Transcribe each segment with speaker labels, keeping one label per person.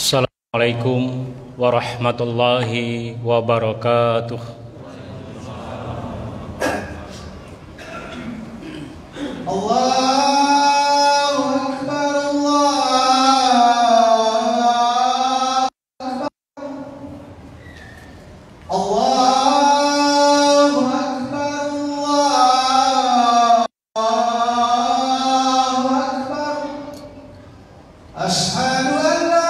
Speaker 1: Assalamualaikum warahmatullahi wabarakatuh.
Speaker 2: Allahu Akbar, Allahu Akbar, Allahu Akbar. Asyhadu an la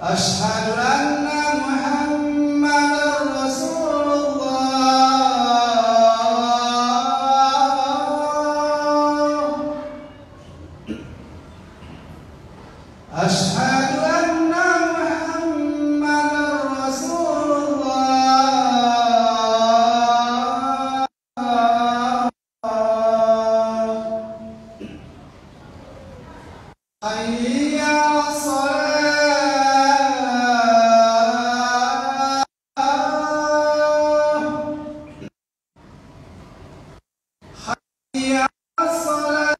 Speaker 2: Asyhadu anna Muhammadar Rasulullah. Asyhadu anna Muhammadar Rasulullah. Hayya 'alas shalah. Hayya 'alas shalah.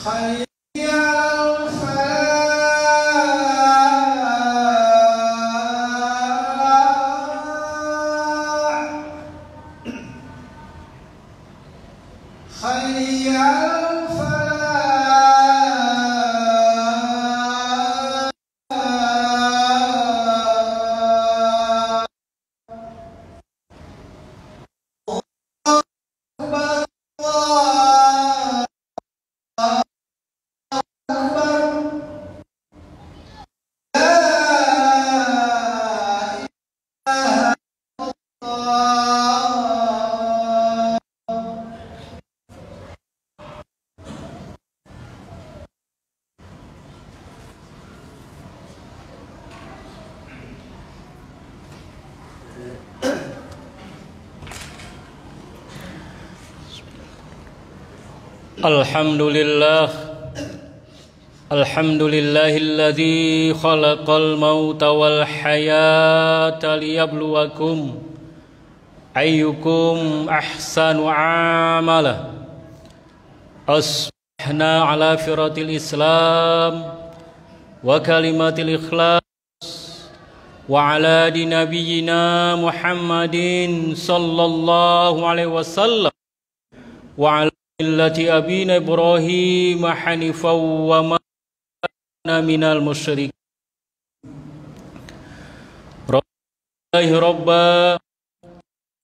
Speaker 2: Hayya 'alal falah. Hayya 'alal falah. Akbar, Allahu Akbar. La ilaha illallah.
Speaker 1: Alhamdulillah, alhamdulillahilladzi khalaqal mauta wal hayata liyabluwakum ayyukum ahsanu amala. Asbahna ala firatil islam wa kalimatil ikhlas wa ala di nabiyyina Muhammadin sallallahu alaihi wasallam wa ala millati abina Ibrahim hanifan wa ma kana minal musyrikin. Rabbillahi rabba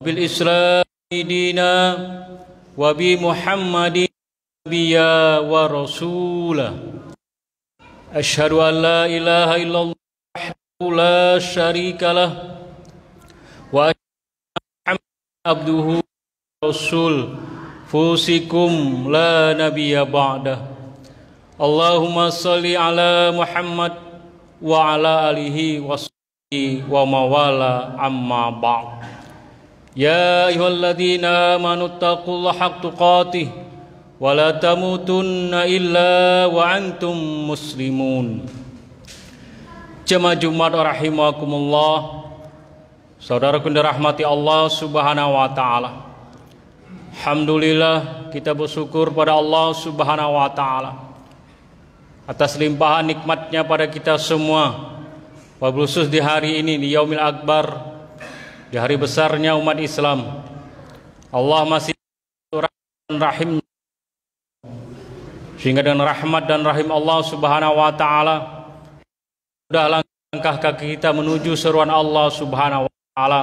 Speaker 1: bil islam dina wa bi Muhammadin nabiyya wa rasula. Asyhadu an la ilaha illallah wahdahu la syarikalah wa asyhadu anna abduhu rasul. Fusikum la nabiyya ba'dah. Allahumma salli ala Muhammad wa ala alihi wa sahbihi wa mawala amma ba'd. Ya ayyuhalladzina amanu taqullaha haqqa tuqatih wa la tamutunna illa wa antum muslimun. Jemaah Jumat rahimakumullah. Saudaraku yang dirahmati Allah Subhanahu wa taala. Alhamdulillah, kita bersyukur pada Allah Subhanahu wa taala atas limpahan nikmatnya pada kita semua, wabil khusus di hari ini, di Yaumil Akbar, di hari besarnya umat Islam. Allah masih rahim, sehingga dengan rahmat dan rahim Allah Subhanahu wa taala sudah langkah kaki kita menuju seruan Allah Subhanahu wa taala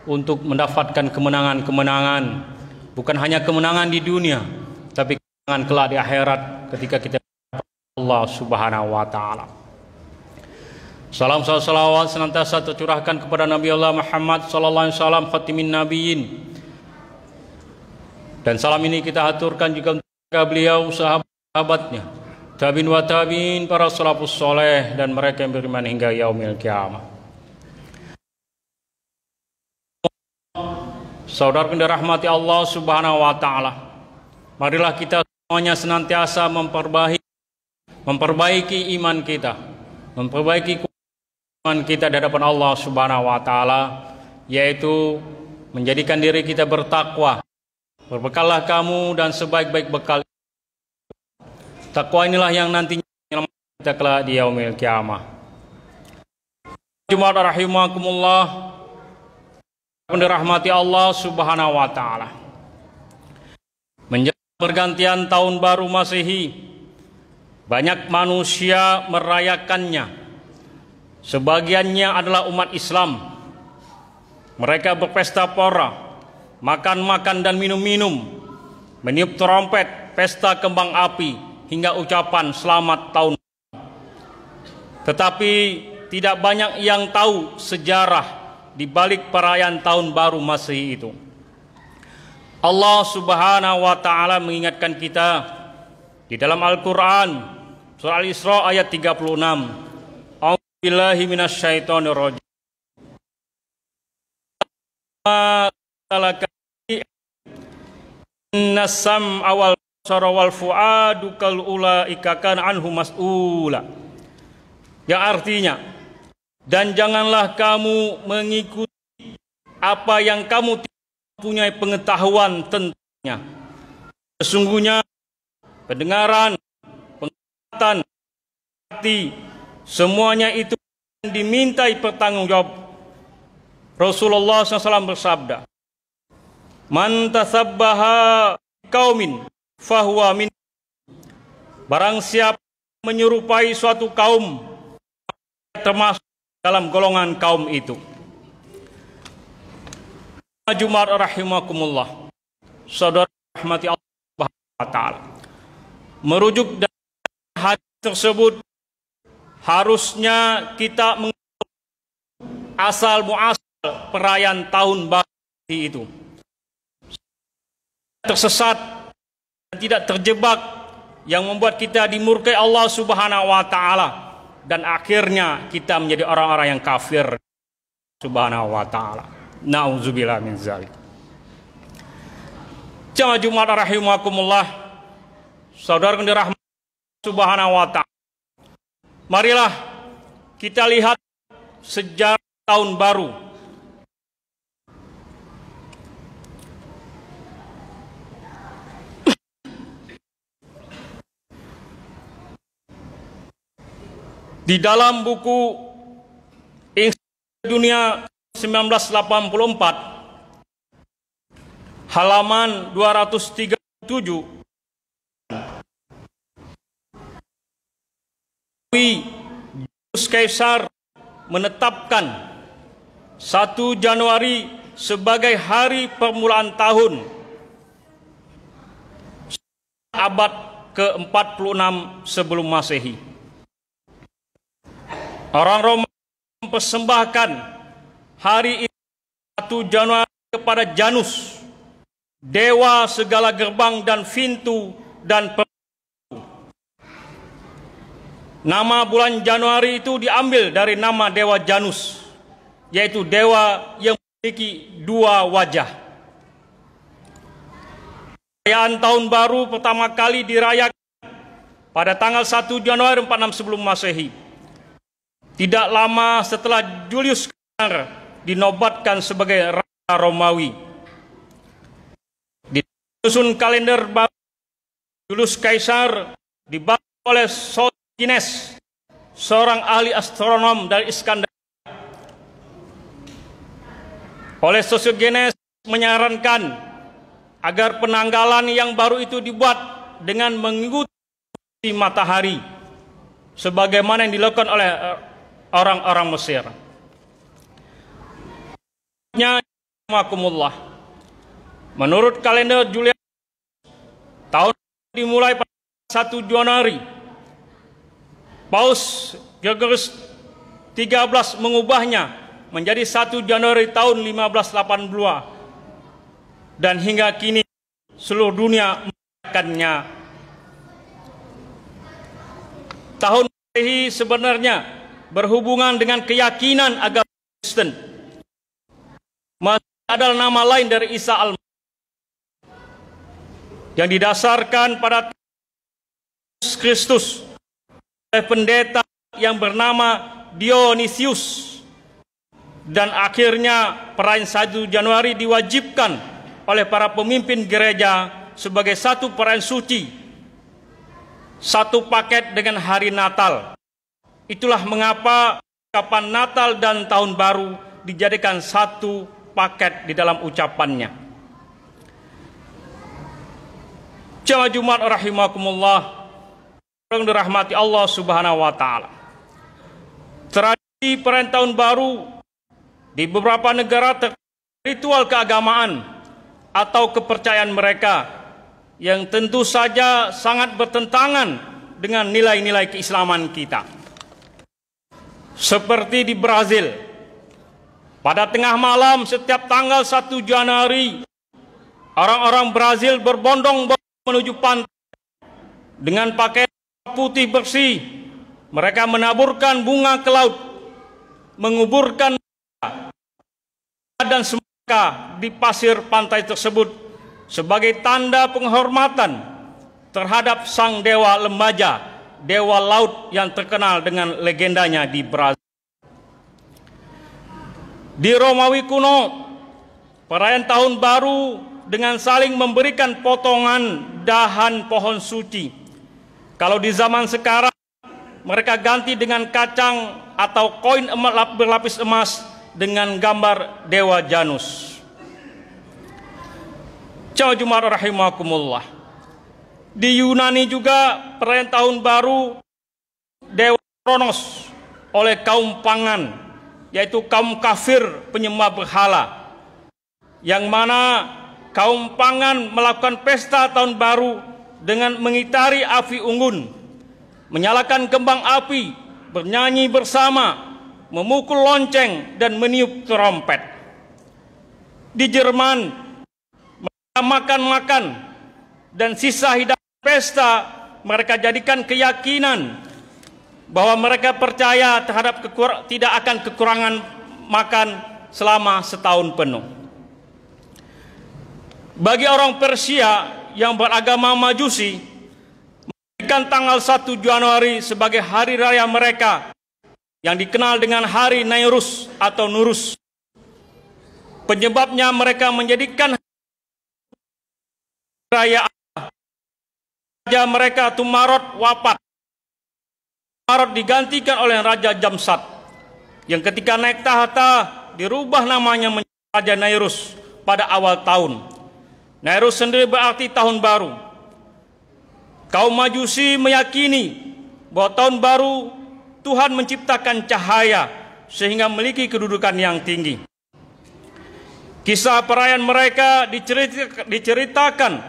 Speaker 1: untuk mendapatkan kemenangan-kemenangan. Bukan hanya kemenangan di dunia, tapi kemenangan kelak di akhirat ketika kita Allah Subhanahu wa taala. Salam salawat senantiasa tercurahkan kepada Nabi Allah Muhammad sallallahu alaihi wasallam khatimin nabiyyin. Dan salam ini kita aturkan juga untuk beliau, sahabat sahabatnya, tabi'in wa tabi'in, para salafus soleh, dan mereka yang beriman hingga yaumil kiamah. Saudara yang dirahmati Allah Subhanahu wa taala, marilah kita semuanya senantiasa memperbaiki iman kita, memperbaiki iman kita di hadapan Allah Subhanahu wa taala, yaitu menjadikan diri kita bertakwa. Berbekallah kamu dan sebaik-baik bekal. Takwa inilah yang nantinya menyelamatkan kita kelak di yaumil kiamah. Jumat rahimakumullah, dirahmati Allah Subhanahu wa taala. Menjelang pergantian tahun baru Masehi, banyak manusia merayakannya. Sebagiannya adalah umat Islam. Mereka berpesta pora, makan-makan dan minum-minum, meniup trompet, pesta kembang api, hingga ucapan selamat tahun. Tetapi tidak banyak yang tahu sejarah di balik perayaan tahun baru Masehi itu. Allah Subhanahu wa taala mengingatkan kita di dalam Al-Qur'an surah Al-Isra ayat 36. A'udzubillahi minasyaitonir rajim. Innas sam'a wal basara wal fuadu kal ulaika kana anhu mas'ula. Yang artinya, dan janganlah kamu mengikuti apa yang kamu tidak mempunyai pengetahuan tentangnya. Sesungguhnya pendengaran, penglihatan, hati, semuanya itu dimintai pertanggungjawab. Rasulullah SAW bersabda, "Man tasabbaha qaumin fahuwa min." Barang siapa menyerupai suatu kaum, termasuk dalam golongan kaum itu. Jumat rahimakumullah, saudara rahmati Allah Subhanahu wa taala. Merujuk dari hadis tersebut, harusnya kita mengetahui asal muasal perayaan tahun baru itu. Tersesat dan tidak terjebak yang membuat kita dimurkai Allah Subhanahu wa taala, dan akhirnya kita menjadi orang-orang yang kafir Subhanahu wa taala. Nauzubillah min zalik. Jamaah Jumat rahimakumullah, saudara yang dirahmati Subhanahu wa taala. Marilah kita lihat sejarah tahun baru. Di dalam buku Dunia 1984 halaman 237, Julius Caesar menetapkan 1 Januari sebagai hari permulaan tahun abad ke-46 sebelum Masehi. Orang Romawi mempersembahkan hari ini 1 Januari kepada Janus, dewa segala gerbang dan pintu dan pintu. Nama bulan Januari itu diambil dari nama dewa Janus, yaitu dewa yang memiliki 2 wajah. Perayaan tahun baru pertama kali dirayakan pada tanggal 1 Januari 46 sebelum Masehi. Tidak lama setelah Julius Caesar dinobatkan sebagai Raja Romawi. Di susun kalender baru, Julius Caesar dibantu oleh Sosthenes, seorang ahli astronom dari Iskandaria. Oleh Sosthenes menyarankan agar penanggalan yang baru itu dibuat dengan mengikuti matahari, sebagaimana yang dilakukan oleh orang-orang Mesir. Menurut kalender Julian, tahun dimulai pada 1 Januari. Paus Gregorius 13 mengubahnya menjadi 1 Januari tahun 1582, dan hingga kini seluruh dunia merayakannya. Tahun Masehi sebenarnya berhubungan dengan keyakinan agama Kristen. Masih adalah nama lain dari Isa yang didasarkan pada Kristus oleh pendeta yang bernama Dionysius, dan akhirnya perayaan 1 Januari diwajibkan oleh para pemimpin gereja sebagai satu perayaan suci, satu paket dengan hari Natal. Itulah mengapa ucapan Natal dan Tahun Baru dijadikan satu paket di dalam ucapannya. Jamaah Jumat rahimakumullah, yang dirahmati Allah Subhanahu wa taala. Tradisi perayaan Tahun Baru di beberapa negara ritual keagamaan atau kepercayaan mereka yang tentu saja sangat bertentangan dengan nilai-nilai keislaman kita. Seperti di Brazil, pada tengah malam setiap tanggal 1 Januari, orang-orang Brazil berbondong-bondong menuju pantai dengan pakaian putih bersih. Mereka menaburkan bunga ke laut, menguburkan dan semangka di pasir pantai tersebut sebagai tanda penghormatan terhadap sang dewa Lembaja, dewa laut yang terkenal dengan legendanya di Brazil. Di Romawi kuno, perayaan Tahun Baru dengan saling memberikan potongan dahan pohon suci. Kalau di zaman sekarang, mereka ganti dengan kacang atau koin berlapis emas dengan gambar Dewa Janus. Jamaah Jumat rahimakumullah. Di Yunani juga perayaan Tahun Baru Dewa Kronos oleh kaum Pangan, yaitu kaum kafir penyembah berhala, yang mana kaum Pangan melakukan pesta Tahun Baru dengan mengitari api unggun, menyalakan kembang api, bernyanyi bersama, memukul lonceng, dan meniup trompet. Di Jerman, mereka makan-makan, dan sisa hidangan pesta mereka jadikan keyakinan bahwa mereka percaya terhadap tidak akan kekurangan makan selama setahun penuh. Bagi orang Persia yang beragama Majusi, menjadikan tanggal 1 Januari sebagai hari raya mereka yang dikenal dengan hari Nairus atau Nurus. Penyebabnya mereka menjadikan raya raja mereka Tumarot wafat. Tumarot digantikan oleh Raja Jamsat, yang ketika naik tahta dirubah namanya menjadi Raja Nairus pada awal tahun. Nairus sendiri berarti tahun baru. Kaum Majusi meyakini bahwa tahun baru Tuhan menciptakan cahaya sehingga memiliki kedudukan yang tinggi. Kisah perayaan mereka diceritakan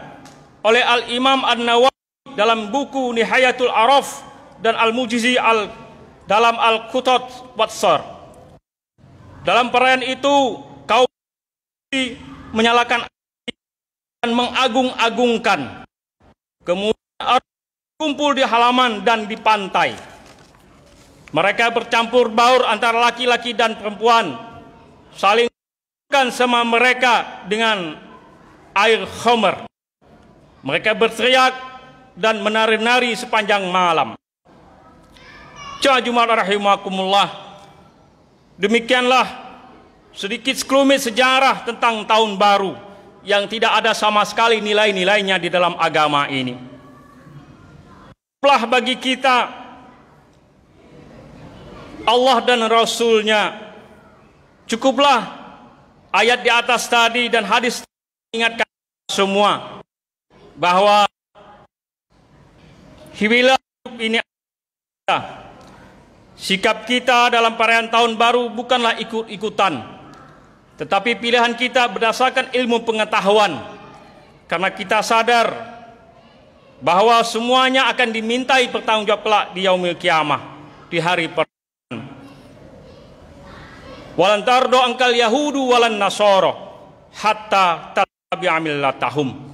Speaker 1: oleh Al-Imam An-Nawawi dalam buku Nihayatul Araf dan Al-Mujizi dalam Al-Qutat Watsar. Dalam perayaan itu, kaum Majusi menyalakan dan mengagung-agungkan. Kemudian orang kumpul di halaman dan di pantai. Mereka bercampur baur antara laki-laki dan perempuan, saling sama mereka dengan air khamr. Mereka berteriak dan menari-nari sepanjang malam. Jamaah Jumat rahimakumullah. Demikianlah sedikit sekelumit sejarah tentang tahun baru yang tidak ada sama sekali nilai-nilainya di dalam agama ini. Cukuplah bagi kita Allah dan Rasul-Nya. Cukuplah ayat di atas tadi dan hadis mengingatkan semua bahwa hidup ini sikap kita dalam perayaan tahun baru bukanlah ikut-ikutan, tetapi pilihan kita berdasarkan ilmu pengetahuan, karena kita sadar bahwa semuanya akan dimintai pertanggungjawab kelak di yaumil kiamah, di hari pertama. Walan tardo angkal yahudu walan nasoro hatta tattabi'a millatahum.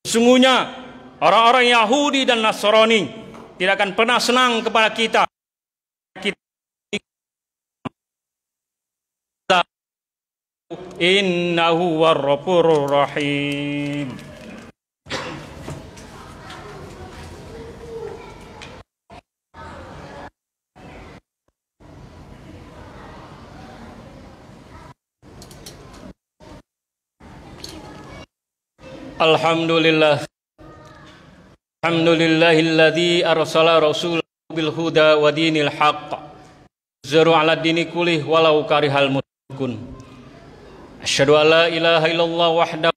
Speaker 1: Sesungguhnya orang-orang Yahudi dan Nasrani tidak akan pernah senang kepada kita. Innahu warghafurur rahim. Alhamdulillah. Alhamdulillahilladzi arsala rasulahu bil huda wa dinil haqq. Zaru ala dini kulih walau karihal musyrikun. Asyhadu an la ilaha illallah wahdahu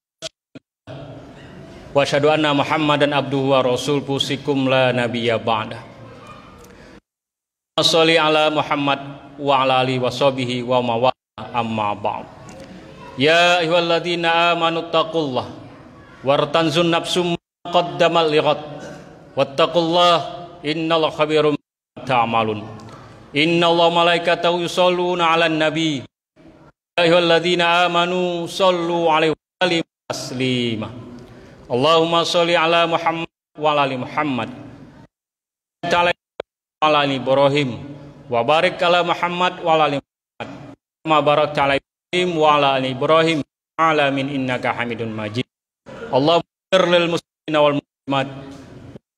Speaker 1: wa asyhadu anna Muhammadan abduhu wa rasul pusikum la nabiyya ba'da. Shalli ala Muhammad wa ala alihi washabihi wa mawala amma ba'd. Ya ayyuhalladzina amanu taqullah wartanzun nafsum qaddamal lighad wattaqullah innallaha khabirum bima ta'malun. Innallaha malaikatahu yusholluna 'alan nabi. Ya ayyuhalladzina amanu shallu 'alaihi wa sallimu taslima. Allahumma shalli 'ala Muhammad wa 'ala ali Muhammad. Ta'ala 'ala ali Ibrahim wa barik 'ala Muhammad wa 'ala ali Muhammad. Kama barakta 'ala Ibrahim wa 'ala ali Ibrahim alamin innaka Hamidun Majid. Allahumma ighfir lil muslimina wal muslimat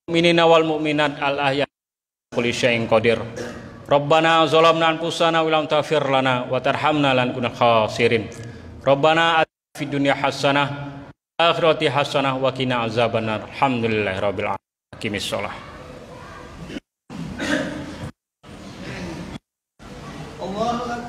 Speaker 1: mu'minina wal mu'minat al ahya kulli syai'in qadir. Rabbana zalamna anfusana wa lam taghfir lana wa tarhamna lanakunanna khasirin. Rabbana atina fid dunya hasanah wa akhirati hasanah wa qina azabannar. Alhamdulillahirabbil alamin. Aqimissalah.